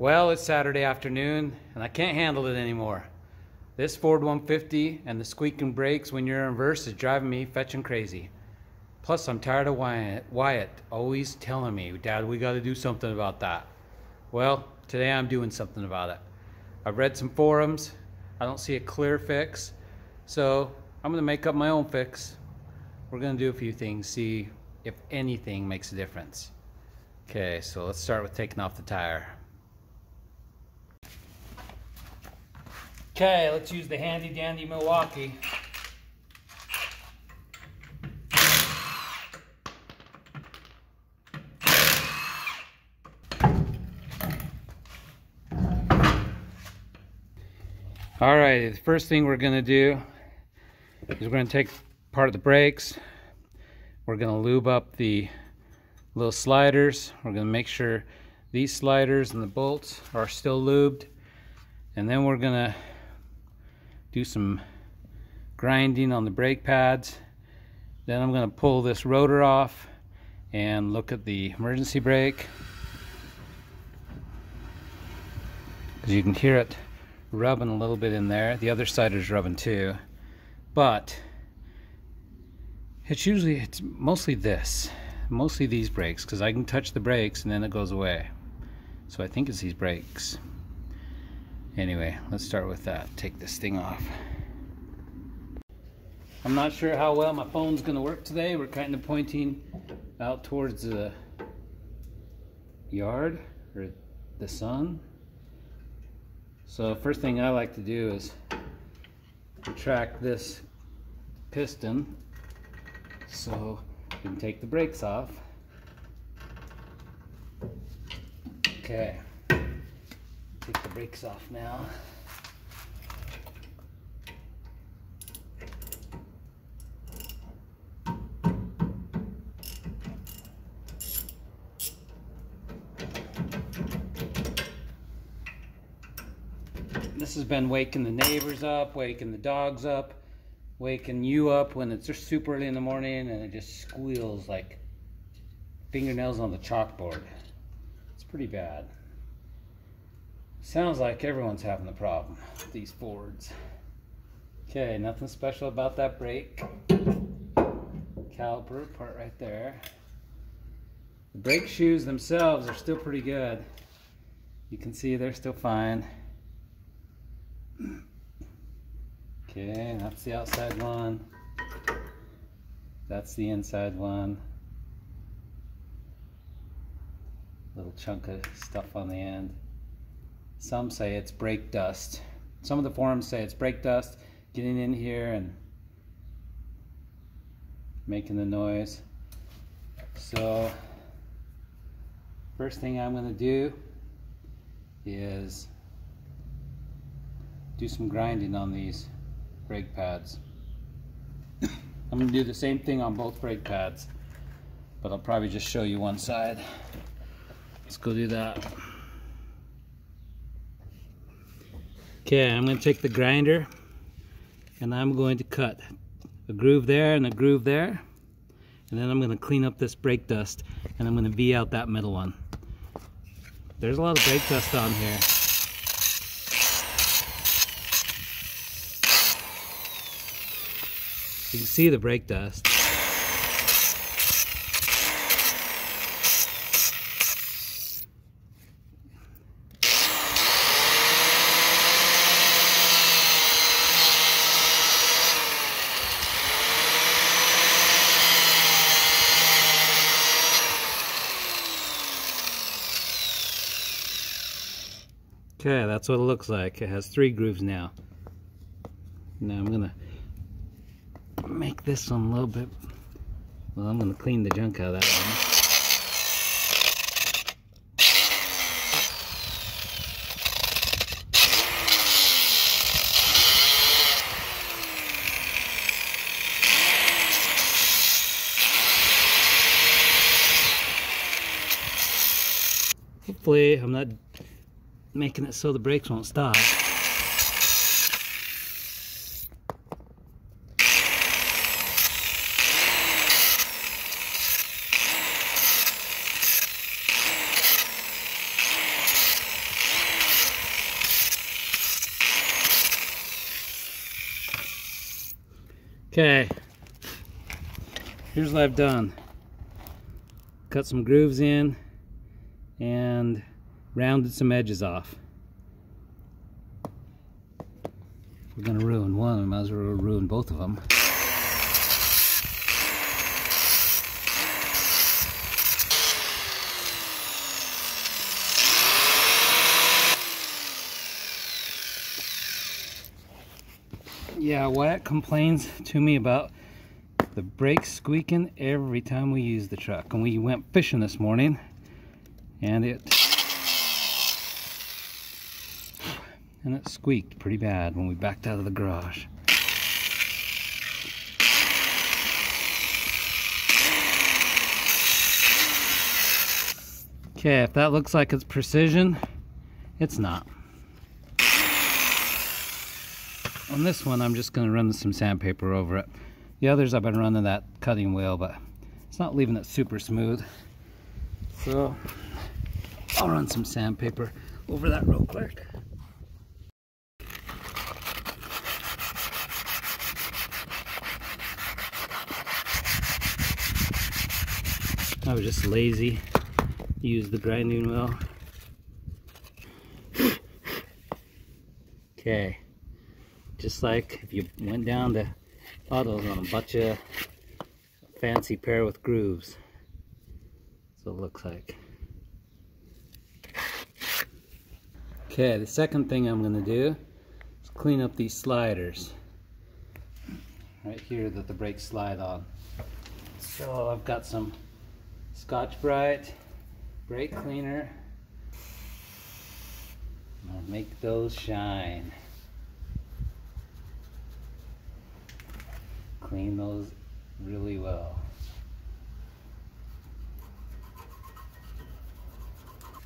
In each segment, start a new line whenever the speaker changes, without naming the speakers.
Well, it's Saturday afternoon and I can't handle it anymore. This Ford 150 and the squeaking brakes when you're in reverse is driving me fetching crazy. Plus, I'm tired of Wyatt always telling me, "Dad, we got to do something about that." Well, today I'm doing something about it. I've read some forums. I don't see a clear fix. So I'm going to make up my own fix. We're going to do a few things, see if anything makes a difference. Okay, so let's start with taking off the tire. Okay, let's use the handy dandy Milwaukee. Alright, the first thing we're going to do is we're going to take part of the brakes. We're going to lube up the little sliders. We're going to make sure these sliders and the bolts are still lubed. And then we're going to do some grinding on the brake pads. Then I'm going to pull this rotor off and look at the emergency brake, because you can hear it rubbing a little bit in there. The other side is rubbing too, but it's mostly these brakes, because I can touch the brakes and then it goes away. So I think it's these brakes. Anyway, let's start with that. Take this thing off. I'm not sure how well my phone's going to work today. We're kind of pointing out towards the yard or the sun. So first thing I like to do is retract this piston so we can take the brakes off. Okay. Take the brakes off now. This has been waking the neighbors up, waking the dogs up, waking you up when it's just super early in the morning and it just squeals like fingernails on the chalkboard. It's pretty bad. Sounds like everyone's having the problem with these Fords. Okay, nothing special about that brake. Caliper part right there. The brake shoes themselves are still pretty good. You can see they're still fine. Okay, that's the outside one. That's the inside one. Little chunk of stuff on the end. Some say it's brake dust. Some of the forums say it's brake dust getting in here and making the noise. So first thing I'm going to do is do some grinding on these brake pads. I'm going to do the same thing on both brake pads, but I'll probably just show you one side. Let's go do that. Okay, I'm going to take the grinder and I'm going to cut a groove there and a groove there, and then I'm going to clean up this brake dust and I'm going to V out that middle one. There's a lot of brake dust on here. You can see the brake dust. Okay, that's what it looks like. It has 3 grooves now. Now I'm gonna make this one a little bit, well, I'm gonna clean the junk out of that one. Hopefully I'm not making it so the brakes won't stop. Okay, here's what I've done. Cut some grooves in and rounded some edges off. If we're gonna ruin one, we might as well ruin both of them. Yeah, Wyatt complains to me about the brakes squeaking every time we use the truck. And we went fishing this morning and it squeaked pretty bad when we backed out of the garage. Okay, if that looks like it's precision, it's not. On this one, I'm just going to run some sandpaper over it. The others, I've been running that cutting wheel, but it's not leaving it super smooth. So I'll run some sandpaper over that real quick. I was just lazy. Use the grinding wheel. Okay. Just like if you went down to Autos on a bunch of fancy pair with grooves. That's what it looks like. Okay, the second thing I'm going to do is clean up these sliders. Right here that the brakes slide on. So I've got some Scotch-Brite brake cleaner. I'm going to make those shine. Clean those really well.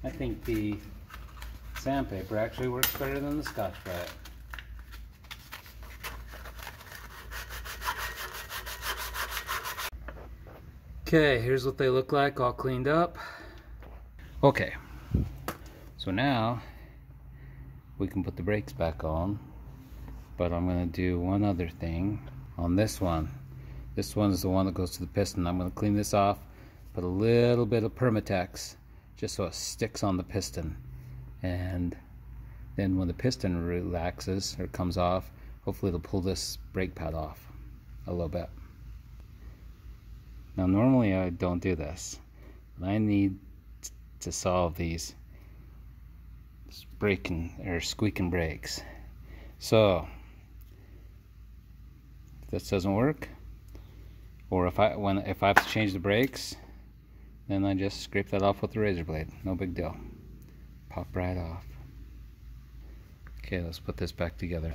I think the sandpaper actually works better than the Scotch-Brite. Okay, here's what they look like all cleaned up. Okay, so now we can put the brakes back on, but I'm going to do one other thing. On this one is the one that goes to the piston. I'm going to clean this off, put a little bit of Permatex just so it sticks on the piston, and then when the piston relaxes or comes off, hopefully it'll pull this brake pad off a little bit. Now normally I don't do this, but I need to solve these squeaking brakes. So this doesn't work, or if I have to change the brakes, then I just scrape that off with the razor blade. No big deal. Pop right off. Okay, let's put this back together.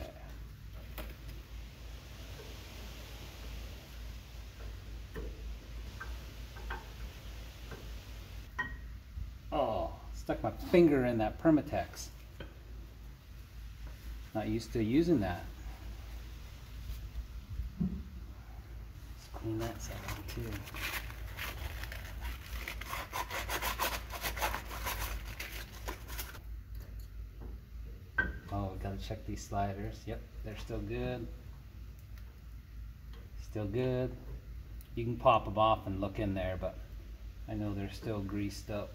Oh, stuck my finger in that Permatex. Not used to using that. Clean that side too. Oh, we gotta check these sliders. Yep, they're still good. Still good. You can pop them off and look in there, but I know they're still greased up.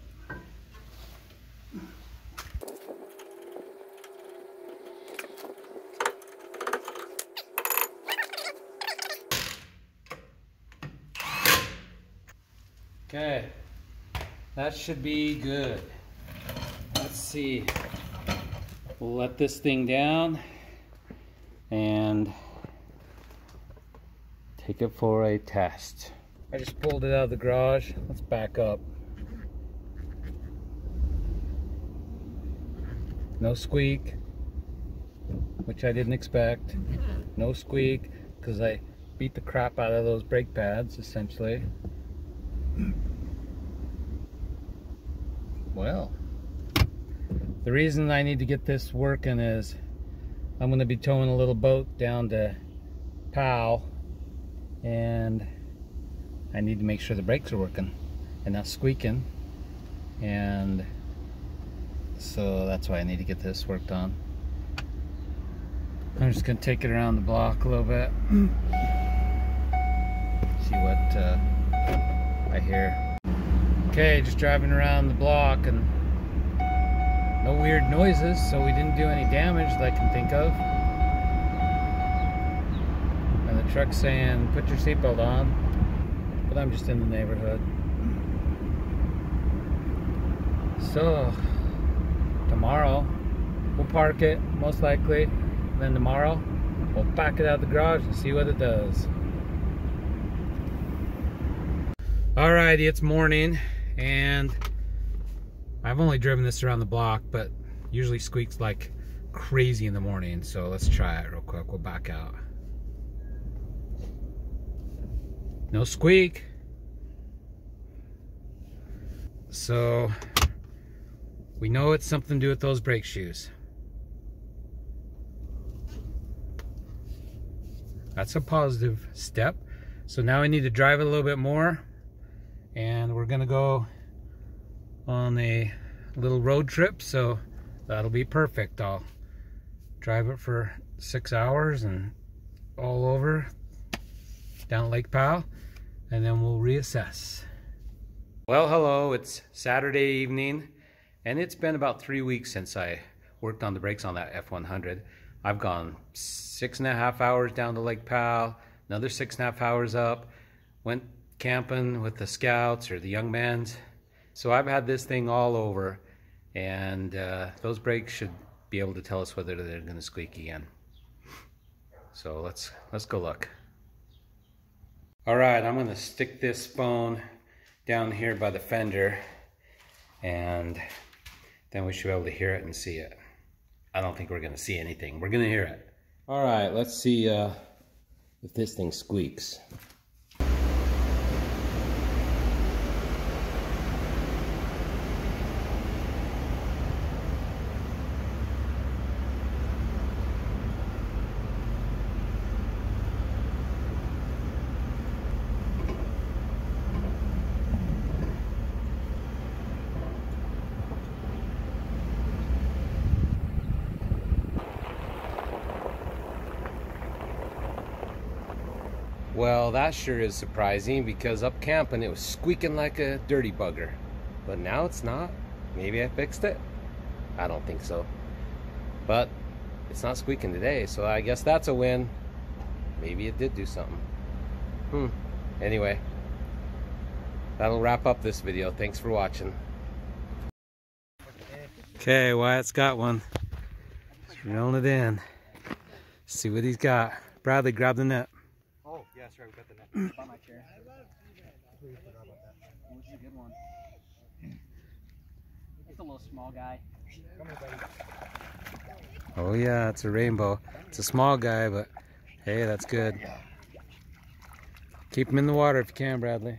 Okay, that should be good. Let's see. We'll let this thing down and take it for a test. I just pulled it out of the garage. Let's back up. No squeak, which I didn't expect. No squeak, because I beat the crap out of those brake pads, essentially. Well, the reason I need to get this working is I'm going to be towing a little boat down to Powell, and I need to make sure the brakes are working and not squeaking, and so that's why I need to get this worked on. I'm just going to take it around the block a little bit. see what I hear. Okay, just driving around the block and no weird noises, so we didn't do any damage that I can think of. And the truck's saying, put your seatbelt on, but I'm just in the neighborhood. So, tomorrow, we'll park it, most likely. Then tomorrow, we'll pack it out of the garage and see what it does. Alrighty, it's morning, and I've only driven this around the block, but usually squeaks like crazy in the morning, so let's try it real quick. We'll back out. No squeak. So we know it's something to do with those brake shoes. That's a positive step. So now I need to drive it a little bit more, and we're gonna go on a little road trip, so that'll be perfect. I'll drive it for 6 hours and all over down Lake Powell, and then we'll reassess. Well, hello, it's Saturday evening, and it's been about 3 weeks since I worked on the brakes on that F100. I've gone 6.5 hours down to Lake Powell, another 6.5 hours up, went camping with the scouts or the young men's. So I've had this thing all over, and those brakes should be able to tell us whether they're going to squeak again. So let's go look. All right, I'm going to stick this phone down here by the fender, and then we should be able to hear it and see it. I don't think we're going to see anything. We're going to hear it. All right, let's see if this thing squeaks. Well, that sure is surprising, because up camping it was squeaking like a dirty bugger. But now it's not. Maybe I fixed it? I don't think so. But it's not squeaking today, so I guess that's a win. Maybe it did do something. Anyway, that'll wrap up this video. Thanks for watching. Okay, Wyatt's got one. He's reeling it in. See what he's got. Bradley, grab the net.
Oh, yeah, sorry, we got the net. On my chair. This is a good one. It's a little small guy. Come here, buddy.
Oh yeah, it's a rainbow. It's a small guy, but hey, that's good. Keep him in the water if you can, Bradley.